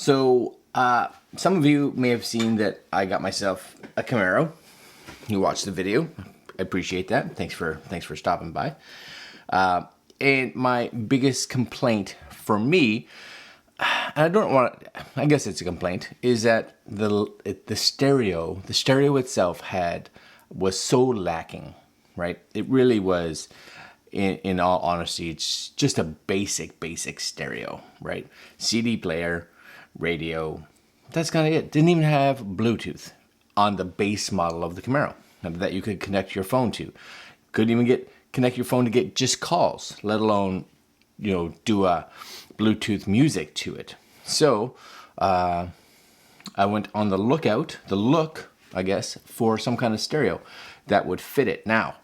So, some of you may have seen that I got myself a Camaro. You watched the video. I appreciate that. Thanks for stopping by. And my biggest complaint for me, and I guess it's a complaint, is that the stereo itself was so lacking, right? It really was. In all honesty, it's just a basic stereo, right? CD player, radio, that's kind of it. Didn't even have Bluetooth on the base model of the Camaro that you could connect your phone to. Couldn't even connect your phone to get just calls, let alone, do a Bluetooth music to it. So I went on the look, I guess, for some kind of stereo that would fit it. Now,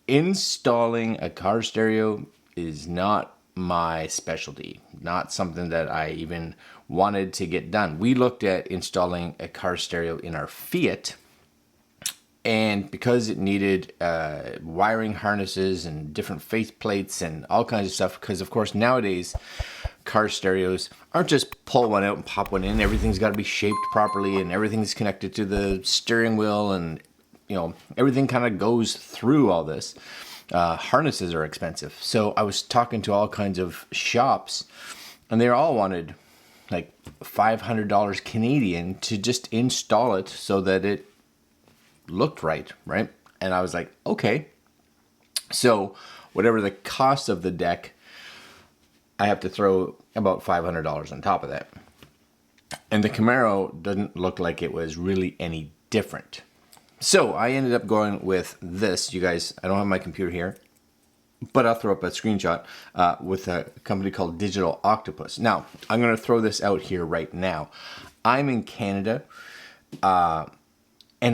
installing a car stereo is not my specialty, not something that I even wanted to get done. We looked at installing a car stereo in our Fiat, and because it needed wiring harnesses and different faceplates and all kinds of stuff, because of course nowadays car stereos aren't just pull one out and pop one in. Everything's got to be shaped properly, and everything's connected to the steering wheel, and everything kind of goes through all this. Harnesses are expensive. So I was talking to all kinds of shops, and they all wanted like $500 Canadian to just install it so that it looked right? And I was like, okay. So whatever the cost of the deck, I have to throw about $500 on top of that. And the Camaro doesn't look like it was really any different. So I ended up going with this. You guys, I don't have my computer here, but I'll throw up a screenshot with a company called Digital Octopus. Now, I'm going to throw this out here right now. I'm in Canada, and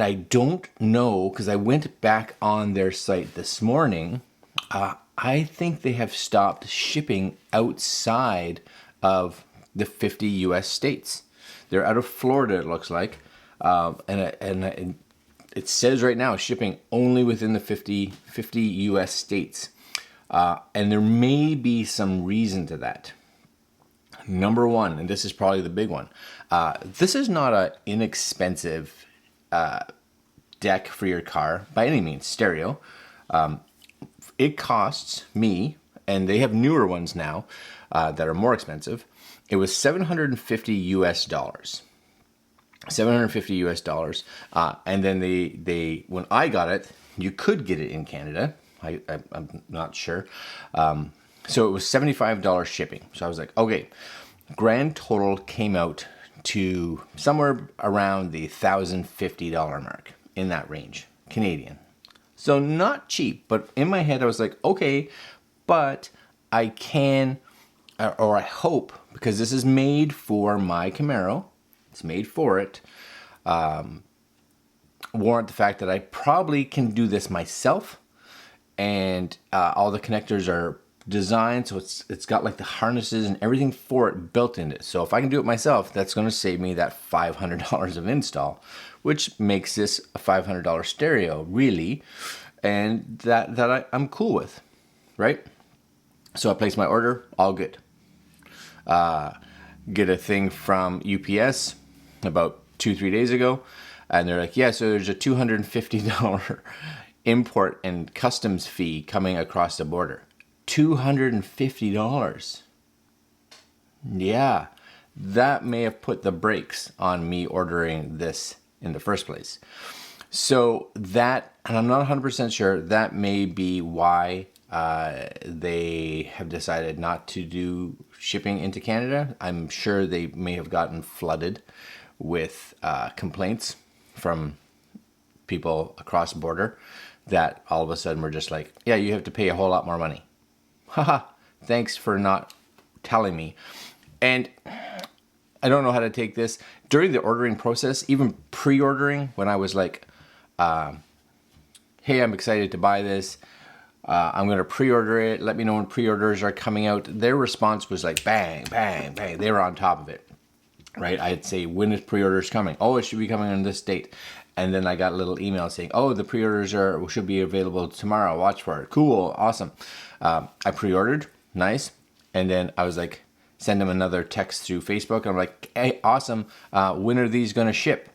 I don't know, because I went back on their site this morning. I think they have stopped shipping outside of the 50 U.S. states. They're out of Florida, it looks like, and it says right now shipping only within the 50 U.S. states. And there may be some reason to that. Number one, and this is probably the big one, this is not an inexpensive deck for your car by any means, stereo. It costs me, and they have newer ones now that are more expensive. It was $750 US. $750 US. And then they when I got it, you could get it in Canada. I'm not sure. So it was $75 shipping. So I was like, okay, grand total came out to somewhere around the $1,050 mark, in that range, Canadian. So not cheap, but in my head I was like, okay, but I can, or I hope, because this is made for my Camaro, it's made for it, warrant the fact that I probably can do this myself. And all the connectors are designed so it's got like the harnesses and everything for it built in it. So if I can do it myself, that's going to save me that $500 of install, which makes this a $500 stereo, really, and that I'm cool with, right? So I placed my order, all good. Get a thing from UPS about 2-3 days ago, and they're like, yeah, so there's a $250 import and customs fee coming across the border. $250. Yeah, that may have put the brakes on me ordering this in the first place. So that, and I'm not 100% sure, that may be why they have decided not to do shipping into Canada. I'm sure they may have gotten flooded with complaints from people across the border that all of a sudden were just like, yeah, you have to pay a whole lot more money. Haha, thanks for not telling me. And I don't know how to take this. During the ordering process, even pre-ordering, when I was like, hey, I'm excited to buy this, I'm going to pre-order it, let me know when pre-orders are coming out, their response was like, bang, bang, bang. They were on top of it, right? I'd say, when is pre-orders coming? Oh, it should be coming on this date. And then I got a little email saying, oh, the pre-orders should be available tomorrow. Watch for it. Cool. Awesome. I pre-ordered. Nice. And then I was like, send them another text through Facebook. I'm like, hey, awesome. When are these going to ship?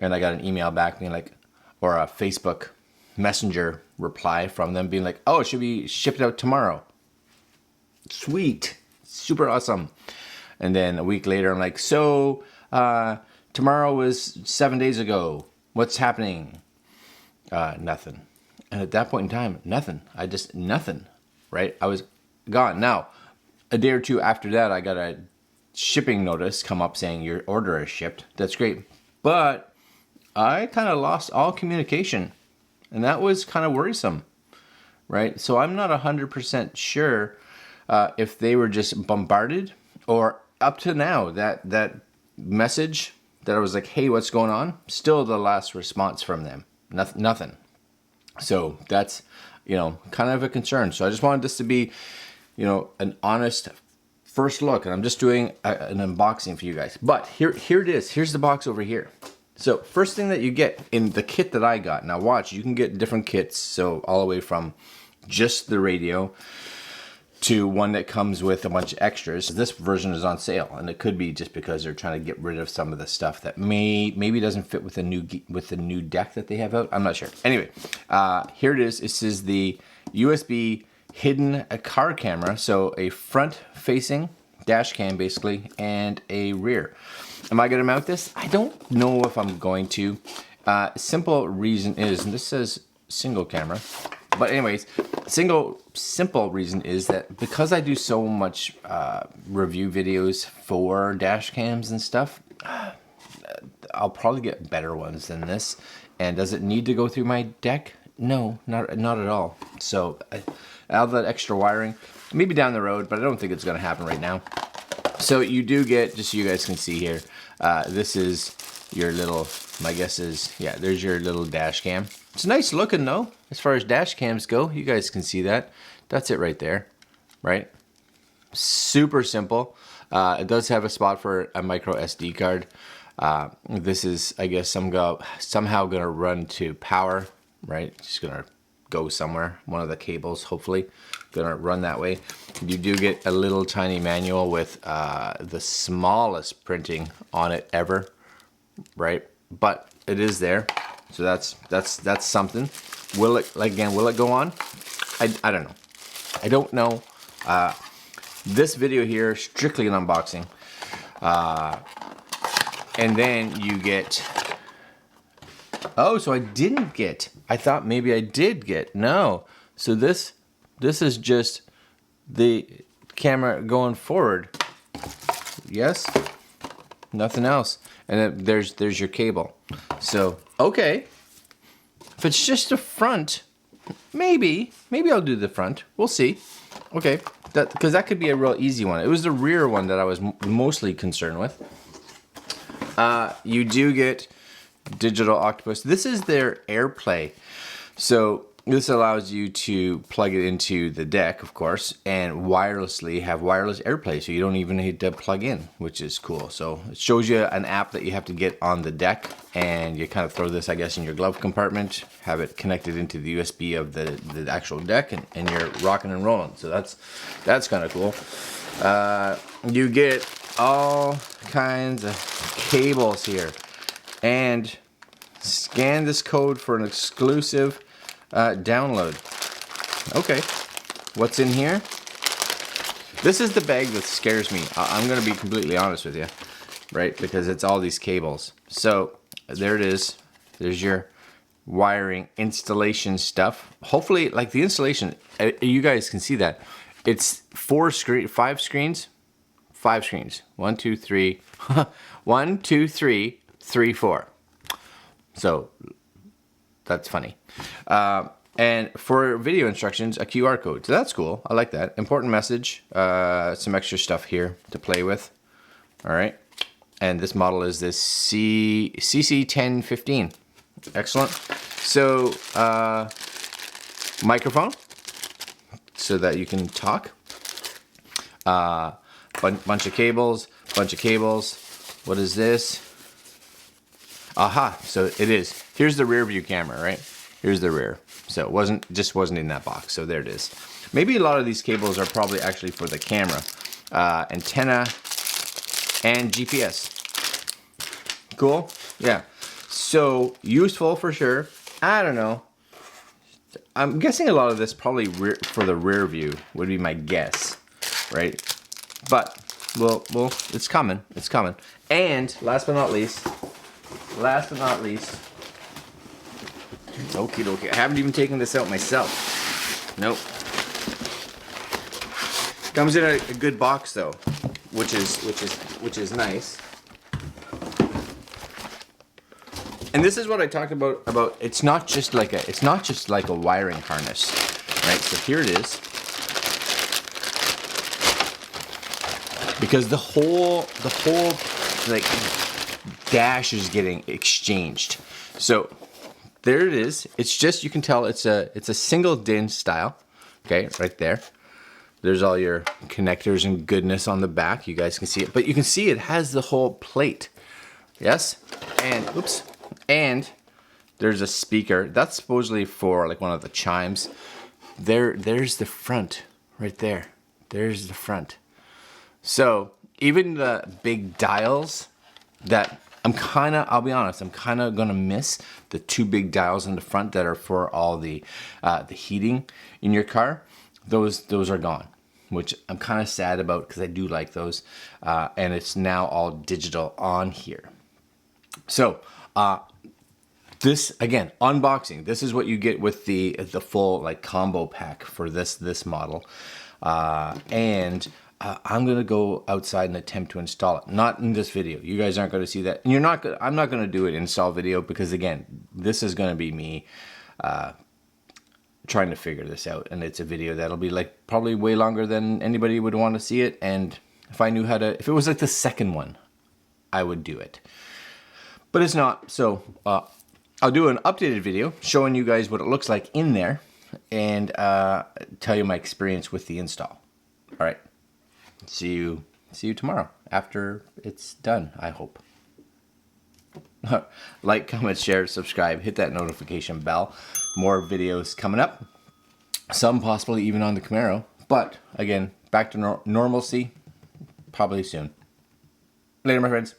And I got an email back being like, or a Facebook Messenger reply from them being like, oh, it should be shipped out tomorrow. Sweet. Super awesome. And then a week later, I'm like, so tomorrow was 7 days ago. What's happening? Nothing. And at that point in time, nothing. Nothing, right? I was gone. Now, a day or two after that, I got a shipping notice come up saying your order is shipped. That's great. But I kind of lost all communication. And that was kind of worrisome, right? So I'm not 100% sure if they were just bombarded, or up to now, that message that I was like, hey, what's going on? Still the last response from them. Nothing. So that's, kind of a concern. So I just wanted this to be, an honest first look. And I'm just doing an unboxing for you guys. But here it is. Here's the box over here. So first thing that you get in the kit that I got. Now watch, you can get different kits. So all the way from just the radio to one that comes with a bunch of extras. This version is on sale, and it could be just because they're trying to get rid of some of the stuff that maybe doesn't fit with the new deck that they have out. I'm not sure. Anyway, here it is. This is the USB hidden car camera, so a front-facing dash cam basically, and a rear. Am I going to mount this? I don't know if I'm going to. Simple reason is, and this says single camera. But anyways, simple reason is that because I do so much review videos for dash cams and stuff, I'll probably get better ones than this. And does it need to go through my deck? No, not at all. So all that extra wiring, maybe down the road, but I don't think it's going to happen right now. So you do get, just so you guys can see here, this is your little, my guess is, yeah, there's your little dash cam. It's nice looking though, as far as dash cams go. You guys can see that. That's it right there, right? Super simple. It does have a spot for a micro SD card. This is, I guess, somehow gonna run to power, right? Just gonna go somewhere. One of the cables, hopefully, gonna run that way. You do get a little tiny manual with the smallest printing on it ever, right? But it is there. So that's something. Will it go on? I don't know. I don't know. This video here, strictly an unboxing. And then you get, oh, so I didn't get, I thought maybe I did get, no. So this is just the camera going forward. Yes, nothing else. And then there's your cable. So, okay. If it's just the front, maybe I'll do the front. We'll see. Okay, because that could be a real easy one. It was the rear one that I was mostly concerned with. You do get Digital Octopus. This is their AirPlay. So this allows you to plug it into the deck, of course, and wirelessly have wireless AirPlay, so you don't even need to plug in, which is cool. So it shows you an app that you have to get on the deck, and you kind of throw this, I guess, in your glove compartment, have it connected into the USB of the actual deck, and you're rocking and rolling. So that's kind of cool. You get all kinds of cables here, and scan this code for an exclusive download. Okay, what's in here? This is the bag that scares me. I'm gonna be completely honest with you, right? Because it's all these cables. So there it is. There's your wiring installation stuff. Hopefully, like the installation, you guys can see that. It's 5 screens. 5 screens. 1, 2, 3. 1, 2, 3, 3, 4. So that's funny. And for video instructions, a QR code. So that's cool. I like that. Important message. Some extra stuff here to play with. All right. And this model is this CC10-15. Excellent. So microphone so that you can talk. Bunch of cables. What is this? Aha, so it is. Here's the rear view camera, right? Here's the rear. So it just wasn't in that box. So there it is. Maybe a lot of these cables are probably actually for the camera. antenna, and GPS. Cool? Yeah. So useful for sure. I don't know. I'm guessing a lot of this probably for the rear view would be my guess, right? But well, it's coming. It's coming. And last but not least, okie dokie. I haven't even taken this out myself. Nope. Comes in a good box though, which is nice. And this is what I talked about it's not just like a wiring harness, right? So here it is. Because the whole like dash is getting exchanged. So there it is. It's just, you can tell it's a single DIN style. Okay, right there. There's all your connectors and goodness on the back. You guys can see it, but you can see it has the whole plate. Yes, and oops. And there's a speaker that's supposedly for like one of the chimes. There's the front right there. There's the front. So even the big dials that I'll be honest, I'm kind of gonna miss the two big dials in the front that are for all the heating in your car. Those are gone, which I'm kind of sad about because I do like those. And it's now all digital on here. So this, again, unboxing. This is what you get with the full like combo pack for this model. And I'm gonna go outside and attempt to install it. Not in this video. You guys aren't gonna see that. And I'm not gonna do an install video because again, this is gonna be me trying to figure this out. And it's a video that'll be like probably way longer than anybody would want to see it. And if it was like the second one, I would do it. But it's not. So I'll do an updated video showing you guys what it looks like in there and tell you my experience with the install. All right. See you tomorrow after it's done, I hope. Like, comment, share, subscribe, hit that notification bell. More videos coming up. Some possibly even on the Camaro. But again, back to normalcy probably soon. Later, my friends.